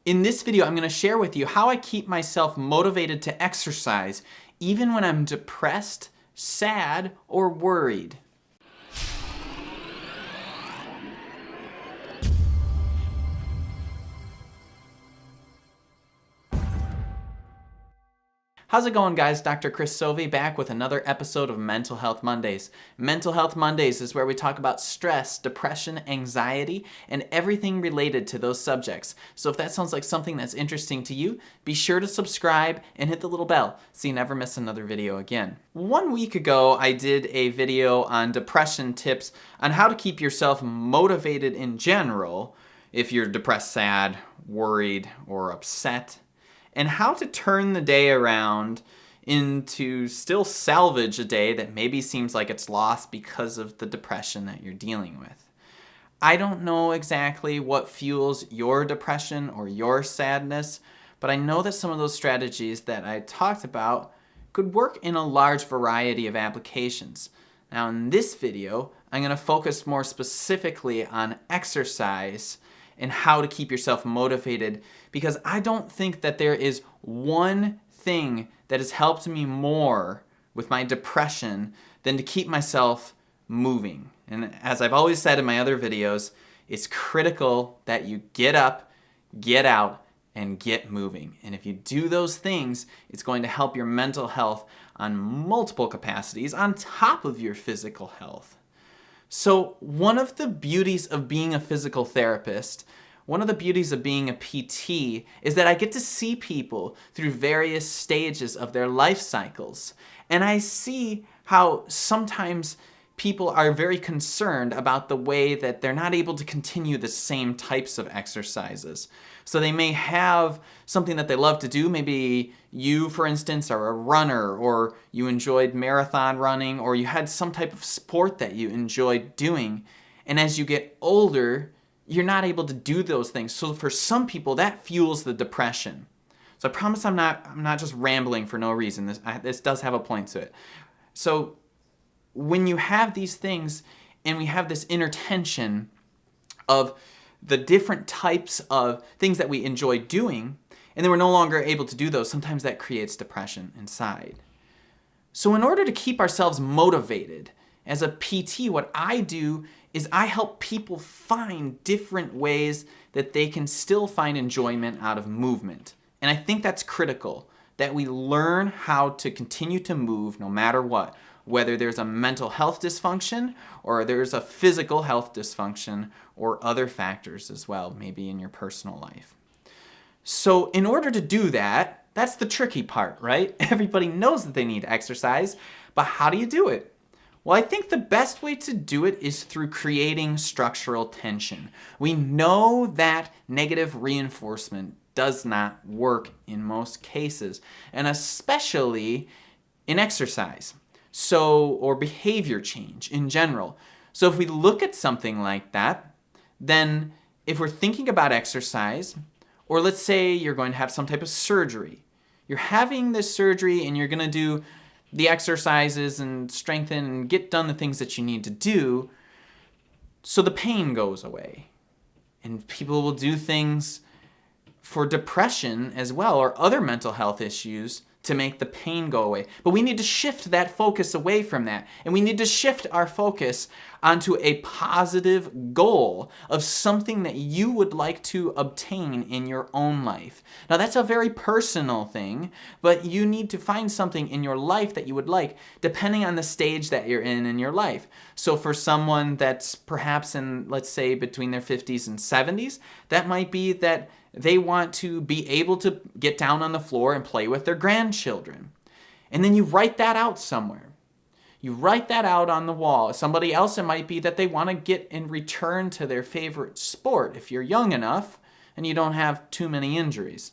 In this video, I'm going to share with you how I keep myself motivated to exercise even when I'm depressed, sad, or worried. How's it going, guys? Dr. Chris Sovey back with another episode of Mental Health Mondays. Mental Health Mondays is where we talk about stress, depression, anxiety, and everything related to those subjects. So if that sounds like something that's interesting to you, be sure to subscribe and hit the little bell so you never miss another video again. 1 week ago, I did a video on depression tips on how to keep yourself motivated in general if you're depressed, sad, worried, or upset, and how to turn the day around into still salvage a day that maybe seems like it's lost because of the depression that you're dealing with. I don't know exactly what fuels your depression or your sadness, but I know that some of those strategies that I talked about could work in a large variety of applications. Now in this video, I'm going to focus more specifically on exercise and how to keep yourself motivated, because I don't think that there is one thing that has helped me more with my depression than to keep myself moving. And as I've always said in my other videos, it's critical that you get up, get out, and get moving. And if you do those things, it's going to help your mental health on multiple capacities on top of your physical health. So one of the beauties of being a physical therapist, one of the beauties of being a PT, is that I get to see people through various stages of their life cycles. And I see how sometimes people are very concerned about the way that they're not able to continue the same types of exercises. So they may have something that they love to do. Maybe you, for instance, are a runner, or you enjoyed marathon running, or you had some type of sport that you enjoyed doing. And as you get older, you're not able to do those things. So for some people, that fuels the depression. So I promise I'm not just rambling for no reason. This does have a point to it. So when you have these things and we have this inner tension of the different types of things that we enjoy doing, and then we're no longer able to do those, sometimes that creates depression inside. So in order to keep ourselves motivated, as a PT, what I do is I help people find different ways that they can still find enjoyment out of movement. And I think that's critical, that we learn how to continue to move no matter what, whether there's a mental health dysfunction or there's a physical health dysfunction or other factors as well, maybe in your personal life. So in order to do that, that's the tricky part, right? Everybody knows that they need exercise, but how do you do it? Well, I think the best way to do it is through creating structural tension. We know that negative reinforcement does not work in most cases, and especially in exercise. Or behavior change in general. So if we look at something like that, then if we're thinking about exercise, or let's say you're going to have some type of surgery. You're having this surgery and you're going to do the exercises and strengthen and get done the things that you need to do so the pain goes away. And people will do things for depression as well, or other mental health issues, to make the pain go away. But we need to shift that focus away from that. And we need to shift our focus onto a positive goal of something that you would like to obtain in your own life. Now that's a very personal thing, but you need to find something in your life that you would like, depending on the stage that you're in your life. So for someone that's perhaps in, let's say, between their 50s and 70s, that might be that they want to be able to get down on the floor and play with their grandchildren. And then you write that out somewhere. You write that out on the wall. Somebody else, it might be that they want to get in return to their favorite sport if you're young enough and you don't have too many injuries.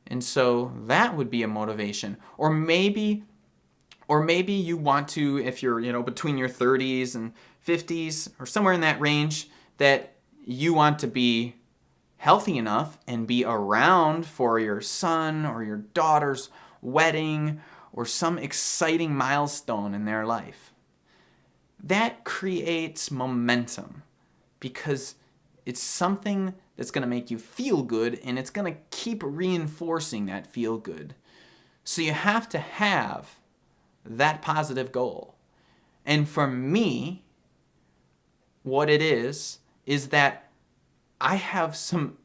And so that would be a motivation. Or maybe you want to, if you're between your 30s and 50s or somewhere in that range, that you want to be healthy enough and be around for your son or your daughter's wedding or some exciting milestone in their life. That creates momentum because it's something that's going to make you feel good, and it's going to keep reinforcing that feel good. So you have to have that positive goal. And for me, what it is that I have some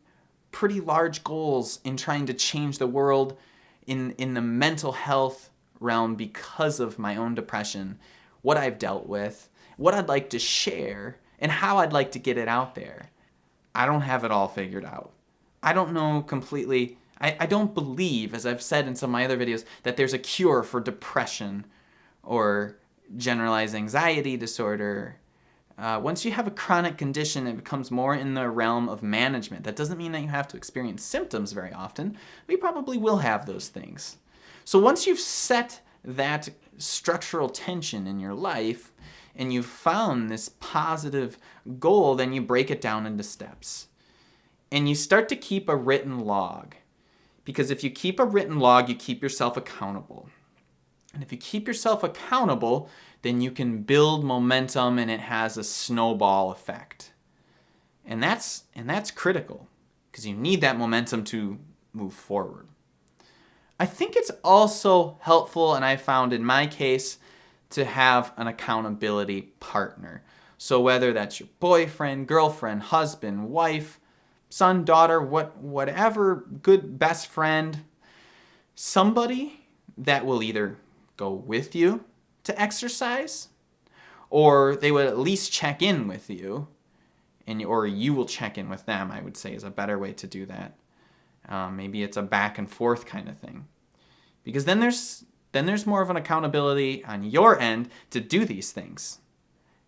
pretty large goals in trying to change the world in the mental health realm because of my own depression, what I've dealt with, what I'd like to share, and how I'd like to get it out there. I don't have it all figured out. I don't know completely. I don't believe, as I've said in some of my other videos, that there's a cure for depression or generalized anxiety disorder. Once you have a chronic condition, it becomes more in the realm of management. That doesn't mean that you have to experience symptoms very often. We probably will have those things. So once you've set that structural tension in your life and you've found this positive goal, then you break it down into steps. And you start to keep a written log. Because if you keep a written log, you keep yourself accountable. And if you keep yourself accountable, then you can build momentum and it has a snowball effect. And that's critical because you need that momentum to move forward. I think it's also helpful, and I found in my case, to have an accountability partner. So whether that's your boyfriend, girlfriend, husband, wife, son, daughter, whatever, good best friend, somebody that will either go with you to exercise, or they would at least check in with you, or you will check in with them, I would say is a better way to do that. Maybe it's a back and forth kind of thing. Because then there's more of an accountability on your end to do these things.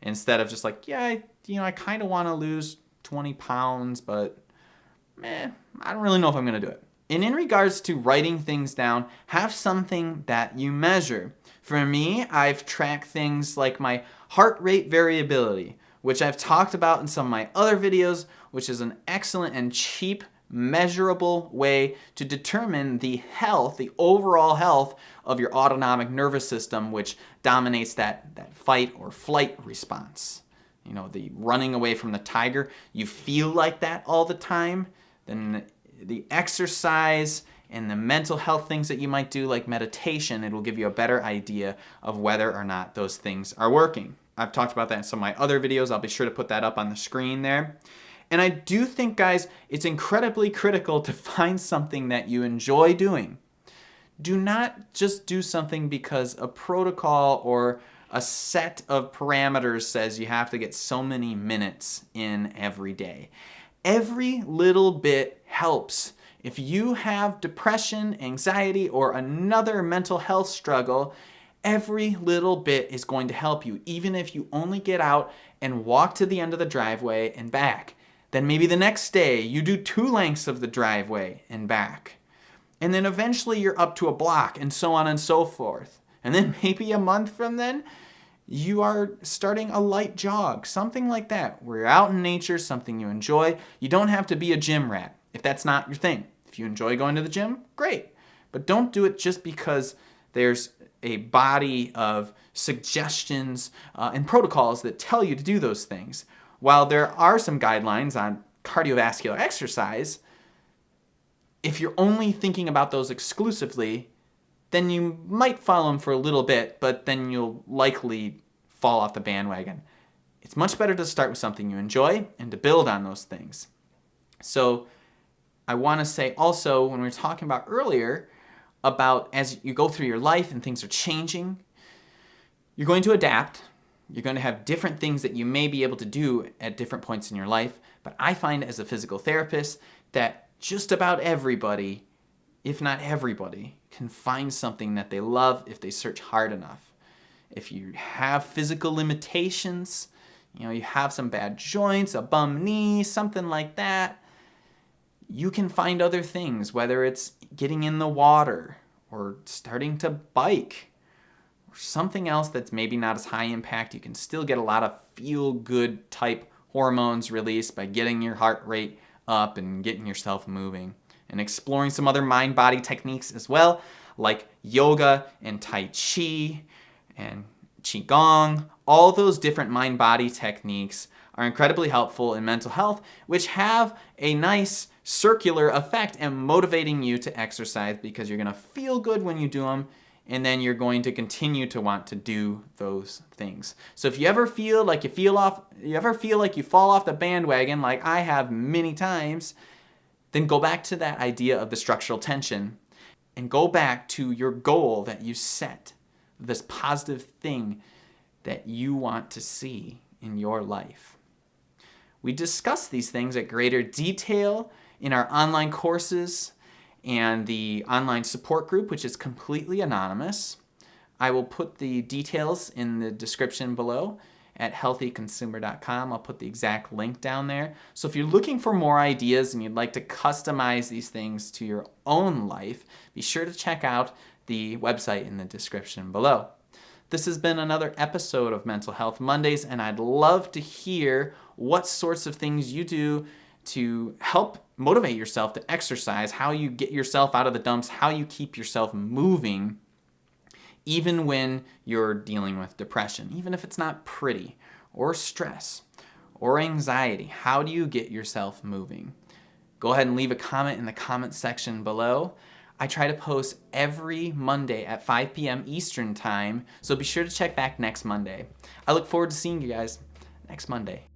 Instead of just like, I kind of want to lose 20 pounds, but I don't really know if I'm going to do it. And in regards to writing things down, have something that you measure. For me, I've tracked things like my heart rate variability, which I've talked about in some of my other videos, which is an excellent and cheap measurable way to determine the overall health of your autonomic nervous system, which dominates that fight or flight response. The running away from the tiger, you feel like that all the time, then the exercise and the mental health things that you might do, like meditation, it will give you a better idea of whether or not those things are working. I've talked about that in some of my other videos. I'll be sure to put that up on the screen there. And I do think, guys, it's incredibly critical to find something that you enjoy doing. Do not just do something because a protocol or a set of parameters says you have to get so many minutes in every day. Every little bit helps. If you have depression, anxiety, or another mental health struggle, every little bit is going to help you, even if you only get out and walk to the end of the driveway and back. Then maybe the next day you do 2 lengths of the driveway and back. And then eventually you're up to a block and so on and so forth. And then maybe a month from then, you are starting a light jog, something like that, where you're out in nature, something you enjoy. You don't have to be a gym rat if that's not your thing. If you enjoy going to the gym, great. But don't do it just because there's a body of suggestions and protocols that tell you to do those things. While there are some guidelines on cardiovascular exercise, if you're only thinking about those exclusively, then you might follow them for a little bit, but then you'll likely fall off the bandwagon. It's much better to start with something you enjoy and to build on those things. So I want to say also, when we were talking about earlier, about as you go through your life and things are changing, you're going to adapt. You're going to have different things that you may be able to do at different points in your life. But I find as a physical therapist that just about everybody, if not everybody, can find something that they love if they search hard enough. If you have physical limitations, you have some bad joints, a bum knee, something like that, you can find other things, whether it's getting in the water or starting to bike or something else that's maybe not as high impact. You can still get a lot of feel-good type hormones released by getting your heart rate up and getting yourself moving. And exploring some other mind-body techniques as well, like yoga and Tai Chi and Qigong. All those different mind-body techniques are incredibly helpful in mental health, which have a nice circular effect and motivating you to exercise because you're going to feel good when you do them, and then you're going to continue to want to do those things. So if you ever feel like you fall off the bandwagon like I have many times, then go back to that idea of the structural tension and go back to your goal that you set, this positive thing that you want to see in your life. We discuss these things at greater detail in our online courses and the online support group, which is completely anonymous. I will put the details in the description below at healthyconsumer.com. I'll put the exact link down there. So if you're looking for more ideas and you'd like to customize these things to your own life, be sure to check out the website in the description below. This has been another episode of Mental Health Mondays, and I'd love to hear what sorts of things you do to help motivate yourself to exercise, how you get yourself out of the dumps, how you keep yourself moving, even when you're dealing with depression, even if it's not pretty, or stress, or anxiety. How do you get yourself moving? Go ahead and leave a comment in the comment section below. I try to post every Monday at 5 p.m. Eastern Time, so be sure to check back next Monday. I look forward to seeing you guys next Monday.